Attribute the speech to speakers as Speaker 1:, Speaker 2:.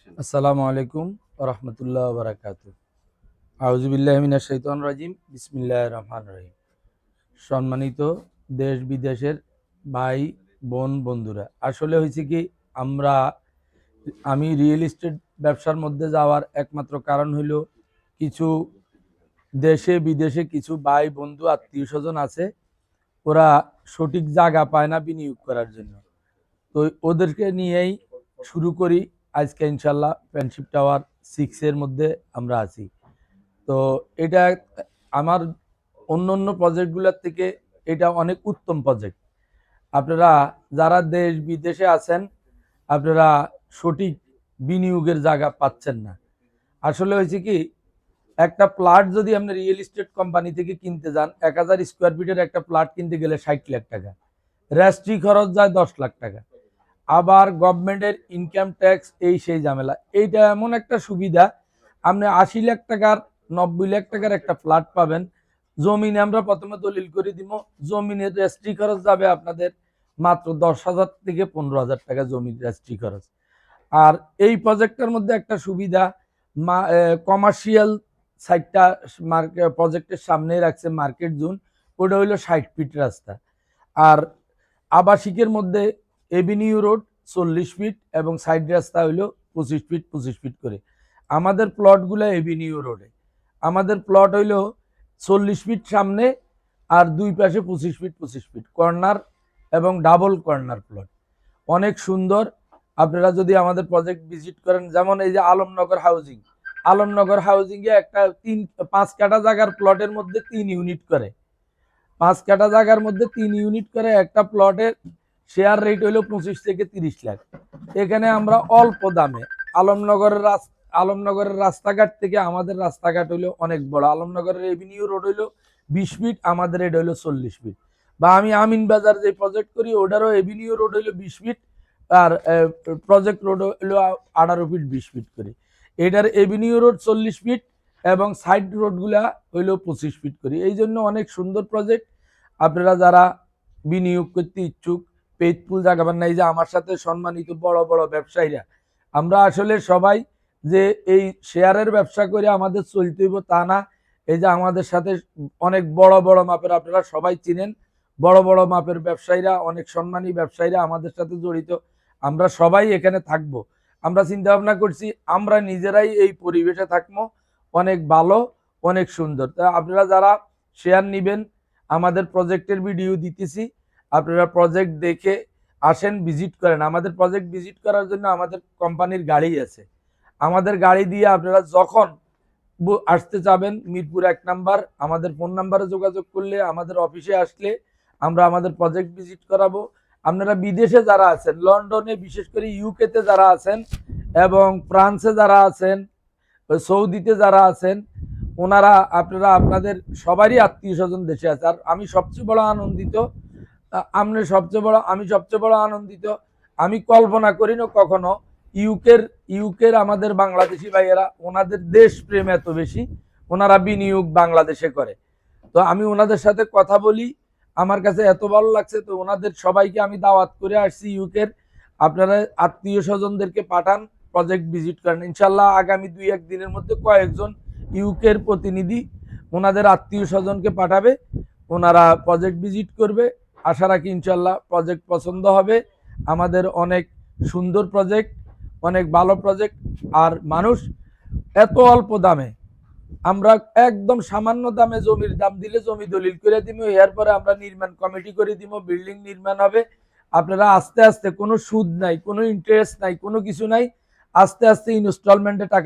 Speaker 1: আসসালামু আলাইকুম ওয়া রাহমাতুল্লাহি ওয়া বারাকাতুহু। আউযু বিল্লাহি মিনাশ শাইতানির রাজিম। বিসমিল্লাহির রহমানির রহিম। সম্মানিত দেশ বিদেশের ভাই বোন বন্ধুরা, আসলে হয়েছে কি, আমি রিয়েল এস্টেট ব্যবসার মধ্যে যাওয়ার একমাত্র কারণ হলো কিছু দেশে বিদেশে কিছু ভাই বন্ধু আত্মীয় স্বজন আছে, ওরা সঠিক জায়গা পায় না বিনিয়োগ করার জন্য। তো ওদেরকে নিয়েই শুরু করি আজকে ইনশাল্লাহ ফ্রেন্ডশিপ টাওয়ার 6 এর মধ্যে আমরা আছি। তো এটা আমার অন্য প্রজেক্টগুলোর থেকে এটা অনেক উত্তম প্রজেক্ট। আপনারা যারা দেশ বিদেশে আছেন, আপনারা সঠিক বিনিয়োগের জায়গা পাচ্ছেন না। আসলে হয়েছে কি, একটা প্লট যদি আপনি রিয়েল এস্টেট কোম্পানি থেকে কিনতে যান, 1000 স্কোয়ার ফিটের একটা প্লট কিনতে গেলে 60 লাখ টাকা, রেজিস্ট্রি খরচ যায় 10 লাখ টাকা, আবার গভর্নমেন্টের ইনকাম ট্যাক্স, এই সেই ঝামেলা। এইটা এমন একটা সুবিধা, আপনি 80 লাখ টাকার 90 লাখ টাকার একটা ফ্ল্যাট পাবেন। জমিনে আমরা প্রথমে দলিল করে দিব, জমিনের রেজিস্ট্রি খরচ যাবে আপনাদের মাত্র 10,000 থেকে 15,000 টাকা জমির রেজিস্ট্রি খরচ। আর এই প্রজেক্টের মধ্যে একটা সুবিধা, কমার্শিয়াল সাইডটা প্রজেক্টের সামনে রাখছে মার্কেট জোন, ওটা হইলো 60 ফিট রাস্তা। আর আবাসিকের মধ্যে এভিনিউ রোড 40 ফিট এবং সাইড রাস্তা হইলো 25 ফিট 25 ফিট করে। আমাদের প্লটগুলো এভিনিউ রোডে, আমাদের প্লট হইলো 40 ফিট সামনে আর দুই পাশে 25 ফিট 25 ফিট কর্নার এবং ডাবল কর্নার প্লট, অনেক সুন্দর। আপনারা যদি আমাদের প্রজেক্ট ভিজিট করেন, যেমন এই যে আলমনগর হাউজিং, আলমনগর হাউজিংয়ে একটা 5 কাঠা জায়গার প্লটের মধ্যে 3 ইউনিট করে, 5 কাঠা জায়গার মধ্যে 3 ইউনিট করে একটা প্লটের শেয়ার রেট হইলো 25 থেকে 30 লাখ। এখানে আমরা অল্প দামে আলমনগরের রাস্তাঘাট থেকে আমাদের রাস্তাঘাট হইলো অনেক বড়। আলমনগরের এভিনিউ রোড হইলো 20 ফিট, আমাদের এটা হইলো 40 ফিট। বা আমি আমিন বাজার যে প্রজেক্ট করি, ওটারও এভিনিউ রোড হইলো 20 ফিট আর প্রজেক্ট রোড হইলো 18 ফিট 20 ফিট করে। এটার এভিনিউ রোড 40 ফিট এবং সাইড রোডগুলা হইলো 25 ফিট করে। এই জন্য অনেক সুন্দর প্রজেক্ট। আপনারা যারা বিনিয়োগ করতে ইচ্ছুক, পেজফুল জায়গা পান না। এই যে আমার সাথে সম্মানিত বড় বড় ব্যবসায়ীরা, আমরা আসলে সবাই যে এই শেয়ারের ব্যবসা করে আমাদের চলতে হইব তা না। এই যে আমাদের সাথে অনেক বড় বড় মাপের, আপনারা সবাই চিনেন, বড় বড় মাপের ব্যবসায়ীরা, অনেক সম্মানী ব্যবসায়ীরা আমাদের সাথে জড়িত। আমরা সবাই এখানে থাকব। আমরা চিন্তা ভাবনা করছি আমরা নিজেরাই এই পরিবেশে থাকবো, অনেক ভালো, অনেক সুন্দর। তা আপনারা যারা শেয়ার নেবেন, আমাদের প্রজেক্টের ভিডিও দিতেছি, আপনারা প্রজেক্ট দেখে আসেন, ভিজিট করেন। আমাদের প্রজেক্ট ভিজিট করার জন্য আমাদের কোম্পানির গাড়ি আছে, আমাদের গাড়ি দিয়ে আপনারা যখন আসতে চাবেন, মিরপুর 1 নাম্বার আমাদের ফোন নাম্বারে যোগাযোগ করলে, আমাদের অফিসে আসলে আমরা আমাদের প্রজেক্ট ভিজিট করাবো। আপনারা বিদেশে যারা আছেন, লন্ডনে বিশেষ করে ইউকেতে যারা আছেন এবং ফ্রান্সে যারা আছেন, সৌদিতে যারা আছেন, ওনারা আপনারা আপনাদের সবারই আত্মীয় স্বজন দেশে আছে। আর আমি সবচেয়ে বড় আনন্দিত, আমি সবচেয়ে বড় আনন্দিত, আমি কল্পনা করি না কখনো ইউকের আমাদের বাংলাদেশি ভাইয়েরা, ওনাদের দেশ প্রেম এত বেশি, ওনারা বিনিয়োগ বাংলাদেশে করে। তো আমি ওনাদের সাথে কথা বলি, আমার কাছে এত ভালো লাগছে। তো ওনাদের সবাইকে আমি দাওয়াত করে আসছি ইউকের। আপনারা আত্মীয় স্বজনদেরকে পাঠান, প্রজেক্ট ভিজিট করেন। ইনশাল্লাহ আগামী 2-1 দিনের মধ্যে কয়েকজন ইউকের প্রতিনিধি ওনাদের আত্মীয় স্বজনকে পাঠাবে, ওনারা প্রজেক্ট ভিজিট করবে। আশা রাখি ইনশাল্লাহ প্রজেক্ট পছন্দ হবে। আমাদের অনেক সুন্দর প্রজেক্ট, অনেক ভালো প্রজেক্ট। আর মানুষ এত অল্প দামে, আমরা একদম সামান্য দামে জমির দাম দিলে জমি দলিল করে দিব, এরপরে আমরা নির্মাণ কমিটি করে দিব, বিল্ডিং নির্মাণ হবে। আপনারা আস্তে আস্তে, কোনো সুদ নাই, কোনো ইন্টারেস্ট নাই, কোনো কিছু নাই, আস্তে আস্তে ইনস্টলমেন্টে টাকা